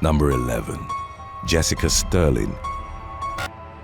Number 11. Jessica Sterling.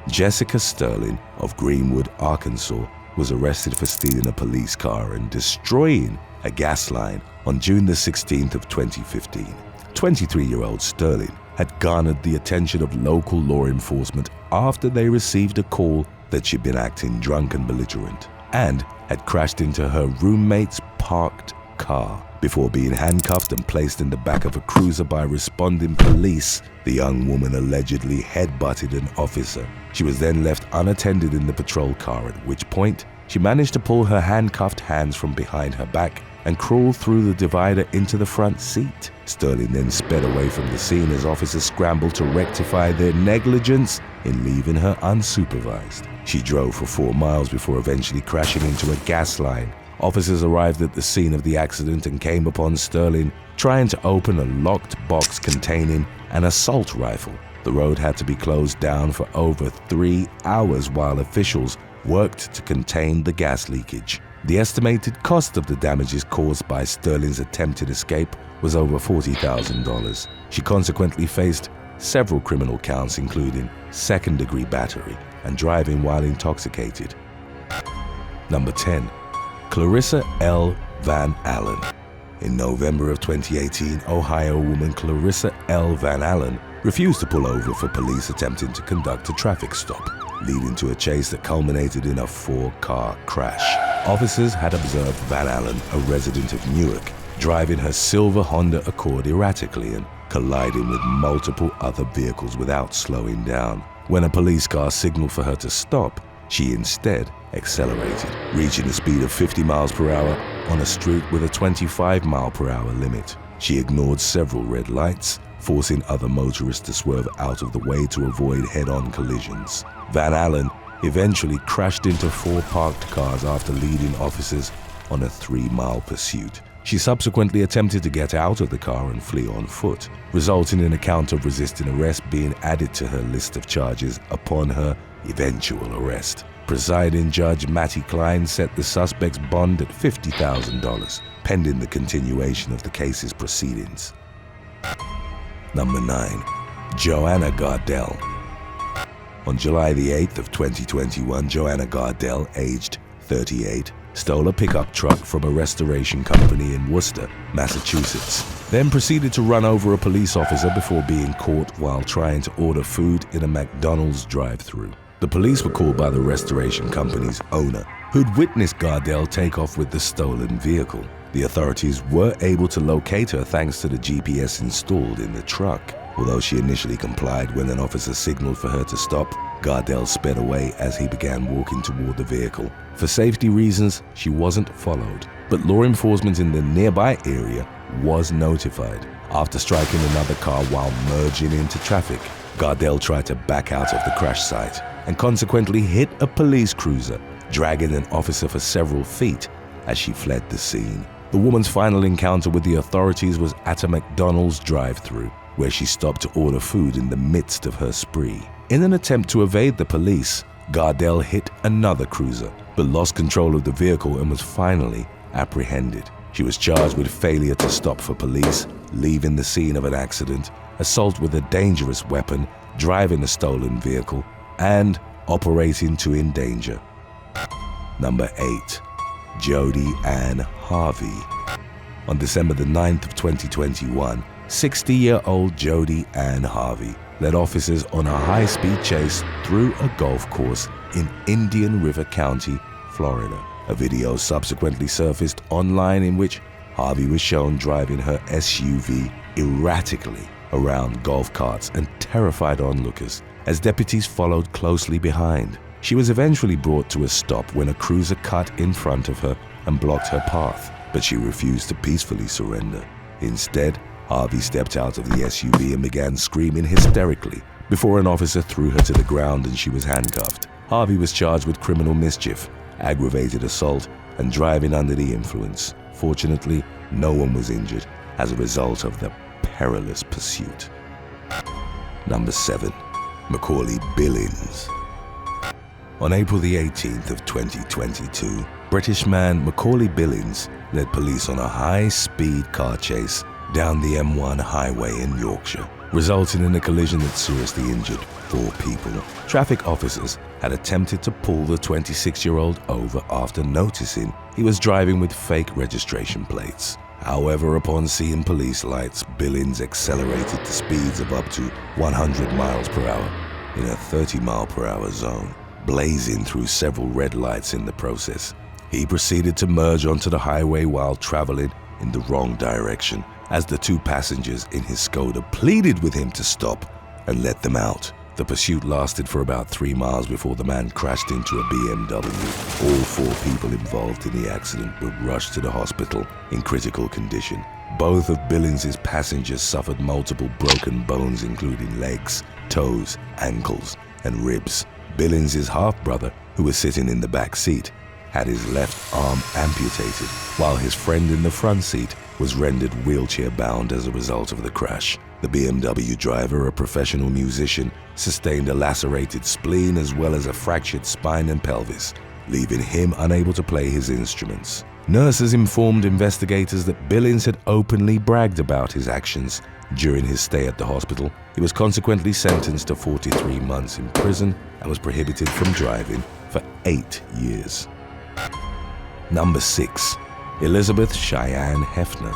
Jessica Sterling of Greenwood, Arkansas, was arrested for stealing a police car and destroying a gas line on June the 16th of 2015. 23-year-old Sterling had garnered the attention of local law enforcement after they received a call that she'd been acting drunk and belligerent and had crashed into her roommate's parked car. Before being handcuffed and placed in the back of a cruiser by responding police, the young woman allegedly headbutted an officer. She was then left unattended in the patrol car, at which point she managed to pull her handcuffed hands from behind her back and crawl through the divider into the front seat. Sterling then sped away from the scene as officers scrambled to rectify their negligence in leaving her unsupervised. She drove for 4 miles before eventually crashing into a gas line. Officers arrived at the scene of the accident and came upon Sterling trying to open a locked box containing an assault rifle. The road had to be closed down for over 3 hours while officials worked to contain the gas leakage. The estimated cost of the damages caused by Sterling's attempted escape was over $40,000. She consequently faced several criminal counts, including second-degree battery and driving while intoxicated. Number 10. Clarissa L Van Allen. In November of 2018, Ohio woman Clarissa L Van Allen refused to pull over for police attempting to conduct a traffic stop, leading to a chase that culminated in a 4-car crash. Officers had observed Van Allen, a resident of Newark, driving her silver Honda Accord erratically and colliding with multiple other vehicles without slowing down. When a police car signaled for her to stop, she instead accelerated, reaching a speed of 50 miles per hour on a street with a 25 mile per hour limit. She ignored several red lights, forcing other motorists to swerve out of the way to avoid head-on collisions. Van Allen eventually crashed into 4 parked cars after leading officers on a 3-mile pursuit. She subsequently attempted to get out of the car and flee on foot, resulting in a count of resisting arrest being added to her list of charges upon her eventual arrest. Presiding Judge Matty Klein set the suspect's bond at $50,000, pending the continuation of the case's proceedings. Number 9. Joanna Gardell. On July the 8th of 2021, Joanna Gardell, aged 38, stole a pickup truck from a restoration company in Worcester, Massachusetts, then proceeded to run over a police officer before being caught while trying to order food in a McDonald's drive-thru. The police were called by the restoration company's owner, who'd witnessed Gardell take off with the stolen vehicle. The authorities were able to locate her thanks to the GPS installed in the truck. Although she initially complied when an officer signaled for her to stop, Gardell sped away as he began walking toward the vehicle. For safety reasons, she wasn't followed, but law enforcement in the nearby area was notified. After striking another car while merging into traffic, Gardell tried to back out of the crash site and consequently hit a police cruiser, dragging an officer for several feet as she fled the scene. The woman's final encounter with the authorities was at a McDonald's drive-thru, where she stopped to order food in the midst of her spree. In an attempt to evade the police, Gardell hit another cruiser, but lost control of the vehicle and was finally apprehended. She was charged with failure to stop for police, leaving the scene of an accident, assault with a dangerous weapon, driving a stolen vehicle, and operating to endanger. Number 8. Jody and Harvey. On December the 9th of 2021, 60-year-old Jody and Harvey led officers on a high-speed chase through a golf course in Indian River County, Florida. A video subsequently surfaced online in which Harvey was shown driving her SUV erratically around golf carts and terrified onlookers as deputies followed closely behind. She was eventually brought to a stop when a cruiser cut in front of her and blocked her path, but she refused to peacefully surrender. Instead, Harvey stepped out of the SUV and began screaming hysterically before an officer threw her to the ground and she was handcuffed. Harvey was charged with criminal mischief, aggravated assault, and driving under the influence. Fortunately, no one was injured as a result of the perilous pursuit. Number 7. Macaulay Billings. On April the 18th of 2022, British man Macaulay Billings led police on a high-speed car chase down the M1 highway in Yorkshire, resulting in a collision that seriously injured 4 people. Traffic officers had attempted to pull the 26-year-old over after noticing he was driving with fake registration plates. However, upon seeing police lights, Billings accelerated to speeds of up to 100 miles per hour in a 30-mile-per-hour zone, blazing through several red lights in the process. He proceeded to merge onto the highway while traveling in the wrong direction, as the 2 passengers in his Skoda pleaded with him to stop and let them out. The pursuit lasted for about 3 miles before the man crashed into a BMW. All 4 people involved in the accident were rushed to the hospital in critical condition. Both of Billings' passengers suffered multiple broken bones, including legs, toes, ankles, and ribs. Billings' half-brother, who was sitting in the back seat, had his left arm amputated, while his friend in the front seat was rendered wheelchair-bound as a result of the crash. The BMW driver, a professional musician, sustained a lacerated spleen as well as a fractured spine and pelvis, leaving him unable to play his instruments. Nurses informed investigators that Billings had openly bragged about his actions during his stay at the hospital. He was consequently sentenced to 43 months in prison and was prohibited from driving for 8 years. Number 6. Elizabeth Cheyenne Hefner.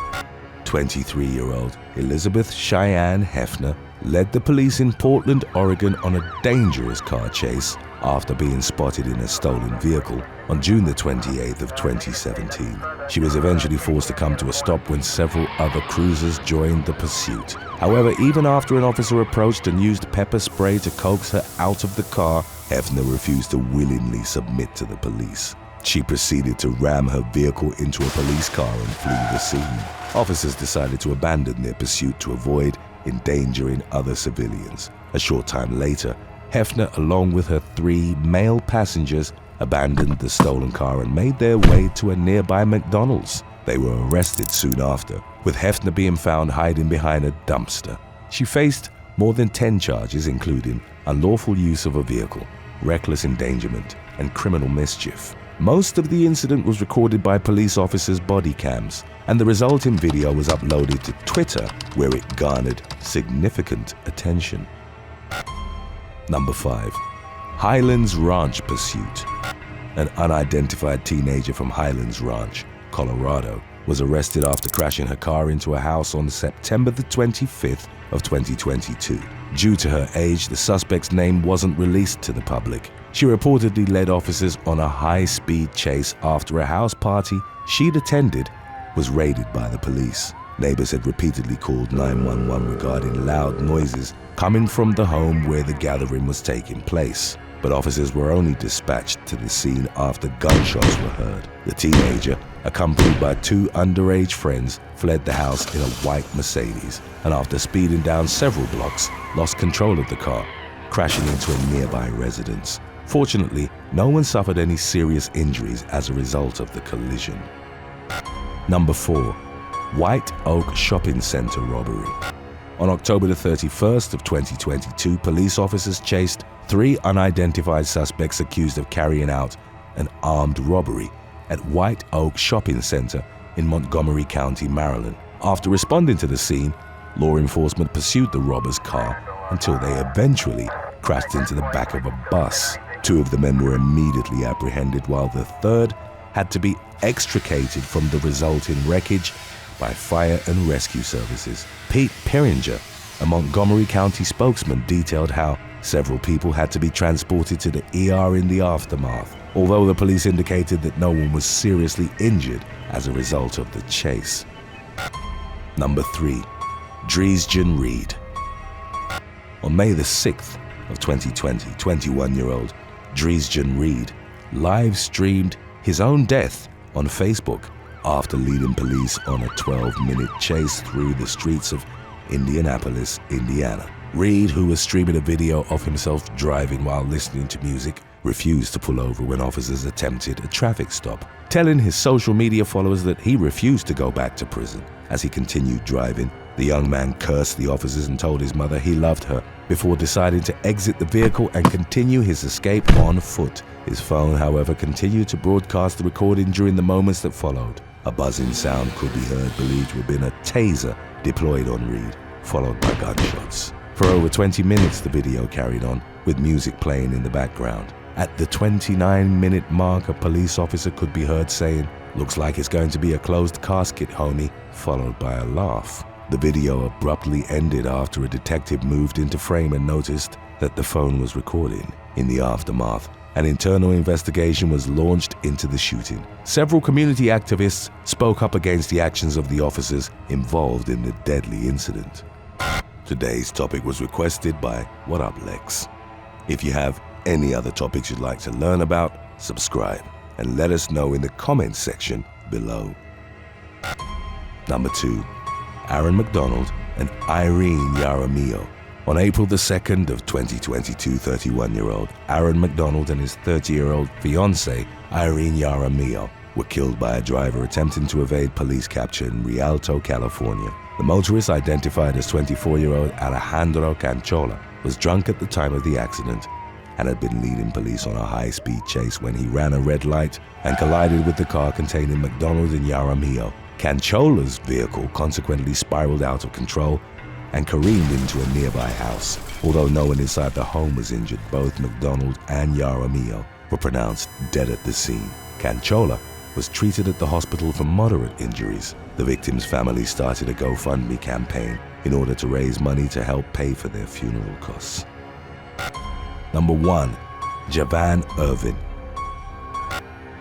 23-year-old Elizabeth Cheyenne Hefner led the police in Portland, Oregon on a dangerous car chase after being spotted in a stolen vehicle on June the 28th of 2017. She was eventually forced to come to a stop when several other cruisers joined the pursuit. However, even after an officer approached and used pepper spray to coax her out of the car, Hefner refused to willingly submit to the police. She proceeded to ram her vehicle into a police car and flee the scene. Officers decided to abandon their pursuit to avoid endangering other civilians. A short time later, Hefner, along with her 3 male passengers, abandoned the stolen car and made their way to a nearby McDonald's. They were arrested soon after, with Hefner being found hiding behind a dumpster. She faced more than 10 charges, including unlawful use of a vehicle, reckless endangerment, and criminal mischief. Most of the incident was recorded by police officers' body cams, and the resulting video was uploaded to Twitter, where it garnered significant attention. Number 5. Highlands Ranch Pursuit. An unidentified teenager from Highlands Ranch, Colorado, was arrested after crashing her car into a house on September the 25th of 2022. Due to her age, the suspect's name wasn't released to the public. She reportedly led officers on a high-speed chase after a house party she'd attended was raided by the police. Neighbors had repeatedly called 911 regarding loud noises coming from the home where the gathering was taking place, but officers were only dispatched to the scene after gunshots were heard. The teenager, accompanied by 2 underage friends, fled the house in a white Mercedes, and after speeding down several blocks, lost control of the car, crashing into a nearby residence. Fortunately, no one suffered any serious injuries as a result of the collision. Number 4. White Oak Shopping Center Robbery. On October the 31st of 2022, police officers chased 3 unidentified suspects accused of carrying out an armed robbery at White Oak Shopping Center in Montgomery County, Maryland. After responding to the scene, law enforcement pursued the robbers' car until they eventually crashed into the back of a bus. 2 of the men were immediately apprehended, while the third had to be extricated from the resulting wreckage by fire and rescue services. Pete Perringer, a Montgomery County spokesman, detailed how several people had to be transported to the ER in the aftermath, although the police indicated that no one was seriously injured as a result of the chase. Number 3. Dresden Reed. On May the 6th of 2020, 21-year-old Dresden Reed live-streamed his own death on Facebook after leading police on a 12-minute chase through the streets of Indianapolis, Indiana. Reed, who was streaming a video of himself driving while listening to music, refused to pull over when officers attempted a traffic stop, telling his social media followers that he refused to go back to prison. As he continued driving, the young man cursed the officers and told his mother he loved her before deciding to exit the vehicle and continue his escape on foot. His phone, however, continued to broadcast the recording during the moments that followed. A buzzing sound could be heard believed to have been a taser deployed on Reed, followed by gunshots. For over 20 minutes the video carried on, with music playing in the background. At the 29-minute mark, a police officer could be heard saying, "Looks like it's going to be a closed casket, homie," followed by a laugh. The video abruptly ended after a detective moved into frame and noticed that the phone was recording. In the aftermath, an internal investigation was launched into the shooting. Several community activists spoke up against the actions of the officers involved in the deadly incident. Today's topic was requested by What Up Lex. If you have any other topics you'd like to learn about, subscribe and let us know in the comments section below. Number 2. Aaron McDonald and Irene Jaramillo. On April the 2nd of 2022, 31-year-old Aaron McDonald and his 30-year-old fiancée, Irene Jaramillo, were killed by a driver attempting to evade police capture in Rialto, California. The motorist, identified as 24-year-old Alejandro Canchola, was drunk at the time of the accident and had been leading police on a high-speed chase when he ran a red light and collided with the car containing McDonald and Jaramillo. Canchola's vehicle consequently spiraled out of control and careened into a nearby house. Although no one inside the home was injured, both McDonald and Jaramillo were pronounced dead at the scene. Canchola was treated at the hospital for moderate injuries. The victim's family started a GoFundMe campaign in order to raise money to help pay for their funeral costs. Number 1. Javan Irvin.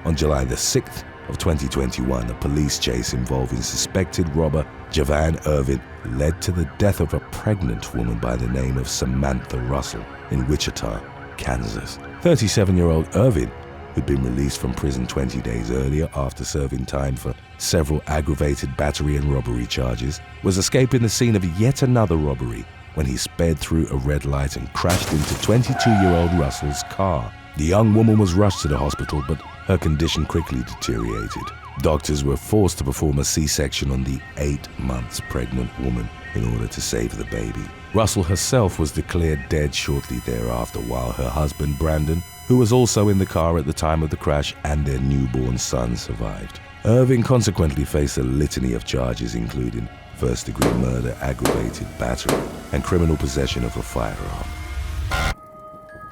On July the 6th of 2021, a police chase involving suspected robber Javan Irvin led to the death of a pregnant woman by the name of Samantha Russell in Wichita, Kansas. 37-year-old Irvin, who'd been released from prison 20 days earlier after serving time for several aggravated battery and robbery charges, was escaping the scene of yet another robbery when he sped through a red light and crashed into 22-year-old Russell's car. The young woman was rushed to the hospital, but her condition quickly deteriorated. Doctors were forced to perform a C-section on the 8 months pregnant woman in order to save the baby. Russell herself was declared dead shortly thereafter, while her husband Brandon, who was also in the car at the time of the crash, and their newborn son survived. Irvin consequently faced a litany of charges including first-degree murder, aggravated battery, and criminal possession of a firearm.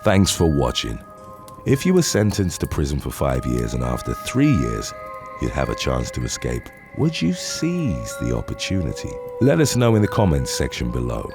Thanks for watching. If you were sentenced to prison for 5 years and after 3 years you'd have a chance to escape, would you seize the opportunity? Let us know in the comments section below.